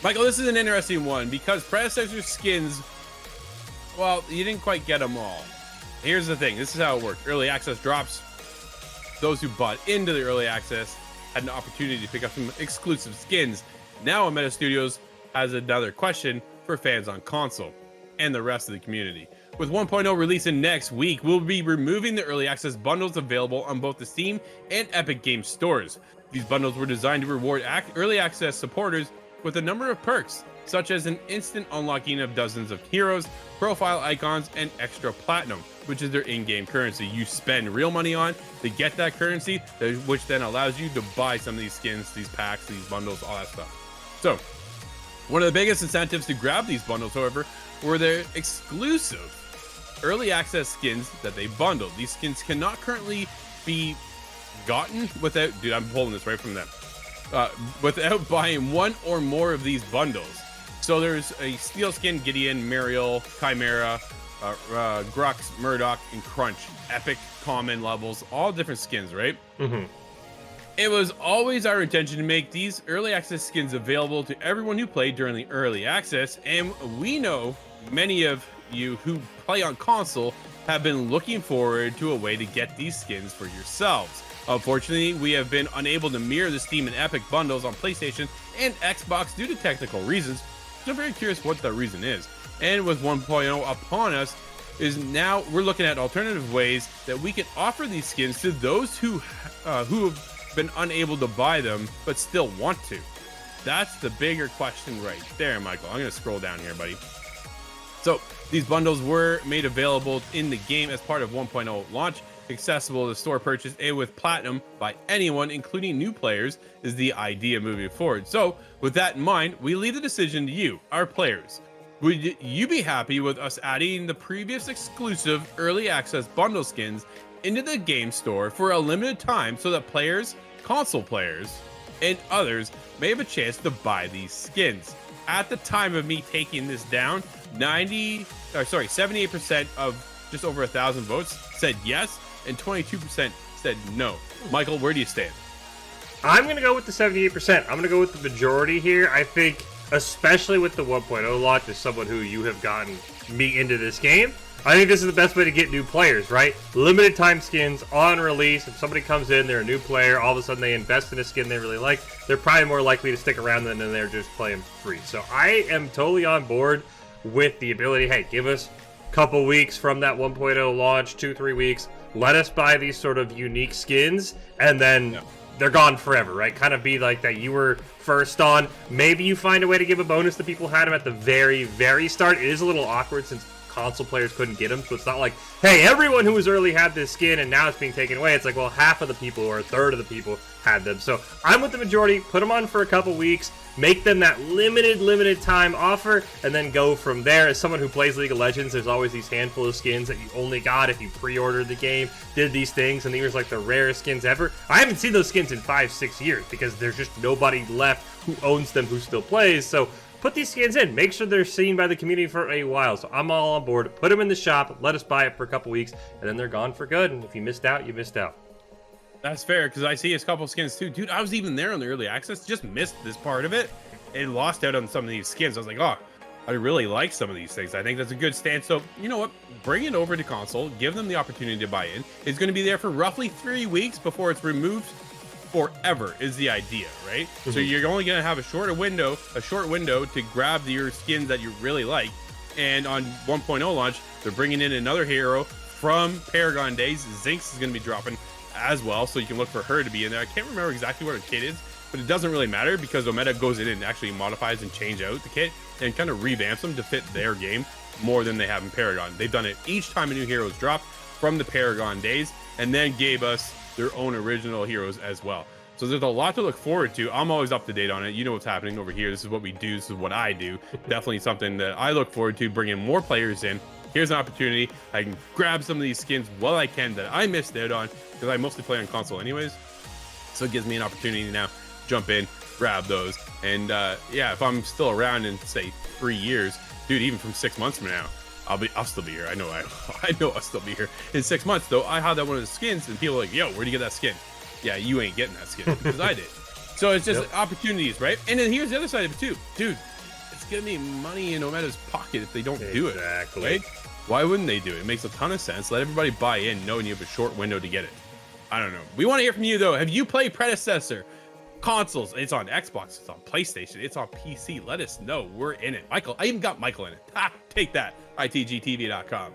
Michael, this is an interesting one because Predecessor skins, well, you didn't quite get them all. Here's the thing. This is how it worked. Early access drops. Those who bought into the early access had an opportunity to pick up some exclusive skins. Now, Omeda Studios has another question for fans on console and the rest of the community. With 1.0 releasing next week, we'll be removing the early access bundles available on both the Steam and Epic Games stores. These bundles were designed to reward early access supporters with a number of perks, such as an instant unlocking of dozens of heroes, profile icons, and extra platinum, which is their in-game currency you spend real money on to get that currency, which then allows you to buy some of these skins, these packs, these bundles, all that stuff. So, one of the biggest incentives to grab these bundles, however, were their exclusive early access skins that they bundled. These skins cannot currently be gotten without, dude, I'm pulling this right from them, without buying one or more of these bundles. So there's a Steel Skin, Gideon, Mariel, Chimera, Grux, Murdoch, and Crunch. Epic, common levels, all different skins, right? Mm-hmm. It was always our intention to make these early access skins available to everyone who played during the early access, and we know many of you who play on console have been looking forward to a way to get these skins for yourselves. Unfortunately, we have been unable to mirror the Steam and Epic bundles on PlayStation and Xbox due to technical reasons. So I'm very curious what that reason is. And with 1.0 upon us, is now we're looking at alternative ways that we can offer these skins to those who have been unable to buy them but still want to. That's the bigger question right there, Michael. I'm going to scroll down here, buddy. So these bundles were made available in the game as part of 1.0 launch, accessible to store purchase, and with platinum by anyone, including new players, is the idea moving forward. So with that in mind, we leave the decision to you, our players. Would you be happy with us adding the previous exclusive early access bundle skins into the game store for a limited time so that players, console players, and others may have a chance to buy these skins? At the time of me taking this down, 78% of just over 1,000 votes said yes, and 22% said no. Michael, where do you stand? I'm going to go with the 78%. I'm going to go with the majority here. I think, especially with the 1.0 launch, as someone who you have gotten me into this game, I think this is the best way to get new players, right? Limited time skins on release. If somebody comes in, they're a new player, all of a sudden they invest in a skin they really like, they're probably more likely to stick around than they're just playing free. So I am totally on board with the ability, hey, give us a couple weeks from that 1.0 launch, 2-3 weeks, let us buy these sort of unique skins, and then they're gone forever, right? Kind of be like that you were first on. Maybe you find a way to give a bonus to people who had them at the very, very start. It is a little awkward since console players couldn't get them, so it's not like, hey, everyone who was early had this skin and now it's being taken away. It's like, well, half of the people or a third of the people had them. So I'm with the majority. Put them on for a couple weeks, make them that limited time offer, and then go from there. As someone who plays League of Legends, there's always these handful of skins that you only got if you pre-ordered the game, did these things, and these were like the rarest skins ever. I haven't seen those skins in 5-6 years because there's just nobody left who owns them who still plays. So put these skins in. Make sure they're seen by the community for a while. So I'm all on board. Put them in the shop. Let us buy it for a couple weeks, and then they're gone for good. And if you missed out, you missed out. That's fair, because I see a couple skins too. Dude, I was even there on the early access. Just missed this part of it and lost out on some of these skins. I was like, oh, I really like some of these things. I think that's a good stance. So, you know what? Bring it over to console. Give them the opportunity to buy in. It's going to be there for roughly 3 weeks before it's removed forever is the idea, right? Mm-hmm. So you're only going to have a short window to grab your skins that you really like. And on 1.0 launch, they're bringing in another hero from Paragon Days. Zinx is going to be dropping as well, so you can look for her to be in there. I can't remember exactly what her kit is, but it doesn't really matter because Omeda goes in and actually modifies and change out the kit and kind of revamps them to fit their game more than they have in Paragon. They've done it each time a new hero is dropped from the Paragon Days, and then gave us their own original heroes as well. So there's a lot to look forward to. I'm always up to date on it. You know what's happening over here. This is what we do. This is what I do. Definitely something that I look forward to, bringing more players in. Here's an opportunity. I can grab some of these skins while I can that I missed out on because I mostly play on console anyways. So it gives me an opportunity to now jump in, grab those. And yeah, if I'm still around in say 3 years, dude, even from 6 months from now, I'll still be here. I know I'll still be here in 6 months though. I had that one of the skins and people are like, yo, where'd you get that skin? Yeah, you ain't getting that skin because I did. So it's just opportunities, right? And then here's the other side of it too. Dude, It's gonna be money in Omeda's pocket if they don't do it. Exactly. Right? Why wouldn't they do it? It makes a ton of sense. Let everybody buy in, knowing you have a short window to get it. I don't know. We want to hear from you though. Have you played Predecessor? Consoles, it's on Xbox, it's on PlayStation, it's on PC. Let us know. We're in it. Michael, I even got Michael in it. Ha, take that. ITGTV.com.